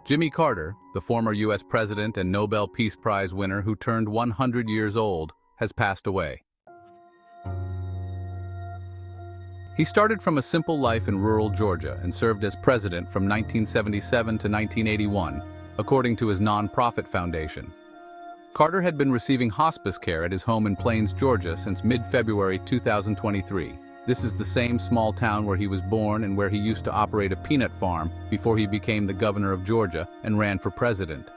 Jimmy Carter, the former U.S. president and Nobel Peace Prize winner who turned 100 years old, has passed away. He started from a simple life in rural Georgia and served as president from 1977 to 1981, according to his nonprofit foundation. Carter had been receiving hospice care at his home in Plains, Georgia since mid-February 2023. This is the same small town where he was born and where he used to operate a peanut farm before he became the governor of Georgia and ran for president.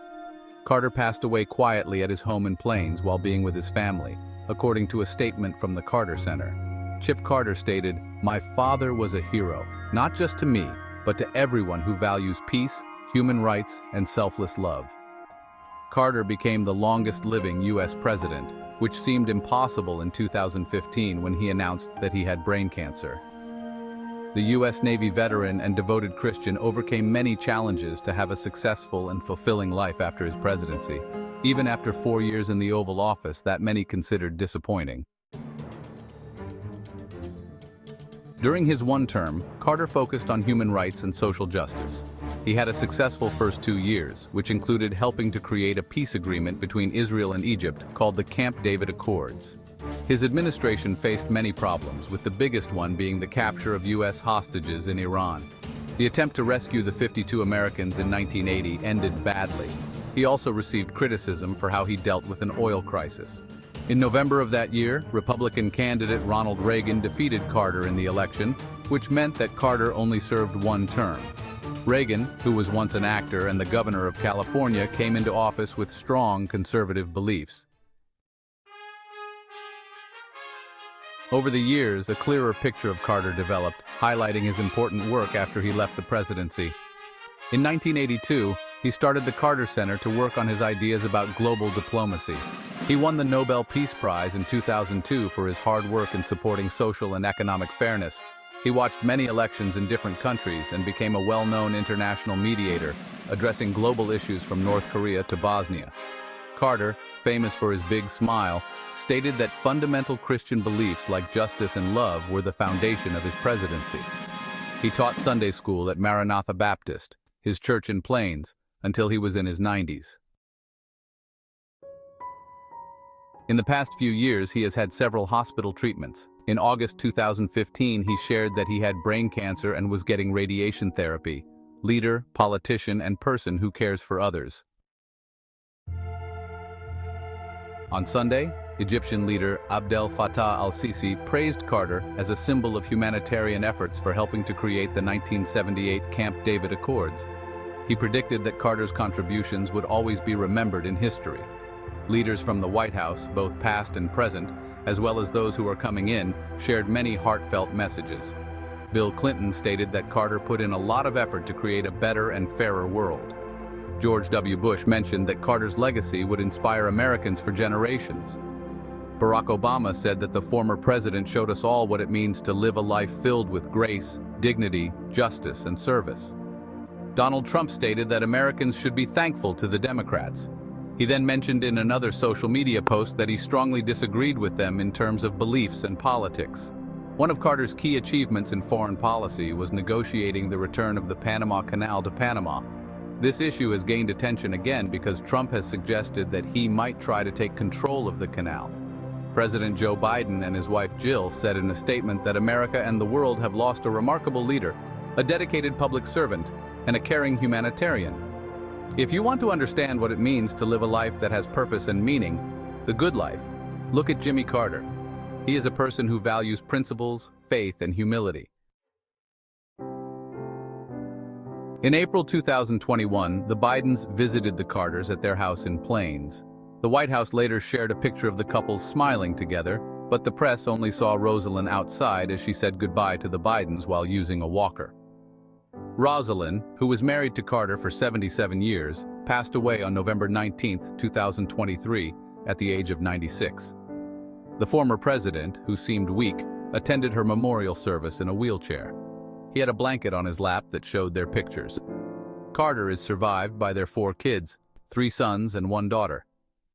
Carter passed away quietly at his home in Plains while being with his family, according to a statement from the Carter Center. Chip Carter stated, "My father was a hero, not just to me, but to everyone who values peace, human rights, and selfless love." Carter became the longest-living U.S. president, which seemed impossible in 2015 when he announced that he had brain cancer. The U.S. Navy veteran and devoted Christian overcame many challenges to have a successful and fulfilling life after his presidency, even after 4 years in the Oval Office that many considered disappointing. During his one term, Carter focused on human rights and social justice. He had a successful first 2 years, which included helping to create a peace agreement between Israel and Egypt called the Camp David Accords. His administration faced many problems, with the biggest one being the capture of U.S. hostages in Iran. The attempt to rescue the 52 Americans in 1980 ended badly. He also received criticism for how he dealt with an oil crisis. In November of that year, Republican candidate Ronald Reagan defeated Carter in the election, which meant that Carter only served one term. Reagan, who was once an actor and the governor of California, came into office with strong conservative beliefs. Over the years, a clearer picture of Carter developed, highlighting his important work after he left the presidency. In 1982, he started the Carter Center to work on his ideas about global diplomacy. He won the Nobel Peace Prize in 2002 for his hard work in supporting social and economic fairness. He watched many elections in different countries and became a well-known international mediator, addressing global issues from North Korea to Bosnia. Carter, famous for his big smile, stated that fundamental Christian beliefs like justice and love were the foundation of his presidency. He taught Sunday school at Maranatha Baptist, his church in Plains, until he was in his 90s. In the past few years, he has had several hospital treatments. In August 2015, he shared that he had brain cancer and was getting radiation therapy. Leader, politician, and person who cares for others. On Sunday, Egyptian leader Abdel Fattah al-Sisi praised Carter as a symbol of humanitarian efforts for helping to create the 1978 Camp David Accords. He predicted that Carter's contributions would always be remembered in history. Leaders from the White House, both past and present, as well as those who are coming in, shared many heartfelt messages. Bill Clinton stated that Carter put in a lot of effort to create a better and fairer world. George W. Bush mentioned that Carter's legacy would inspire Americans for generations. Barack Obama said that the former president showed us all what it means to live a life filled with grace, dignity, justice, and service. Donald Trump stated that Americans should be thankful to the Democrats. He then mentioned in another social media post that he strongly disagreed with them in terms of beliefs and politics. One of Carter's key achievements in foreign policy was negotiating the return of the Panama Canal to Panama. This issue has gained attention again because Trump has suggested that he might try to take control of the canal. President Joe Biden and his wife Jill said in a statement that America and the world have lost a remarkable leader, a dedicated public servant, and a caring humanitarian. If you want to understand what it means to live a life that has purpose and meaning, the good life, look at Jimmy Carter. He is a person who values principles, faith, and humility. In April 2021, the Bidens visited the Carters at their house in Plains. The White House later shared a picture of the couple smiling together, but the press only saw Rosalind outside as she said goodbye to the Bidens while using a walker. Rosalind, who was married to Carter for 77 years, passed away on November 19, 2023, at the age of 96. The former president, who seemed weak, attended her memorial service in a wheelchair. He had a blanket on his lap that showed their pictures. Carter is survived by their 4 kids, 3 sons and 1 daughter.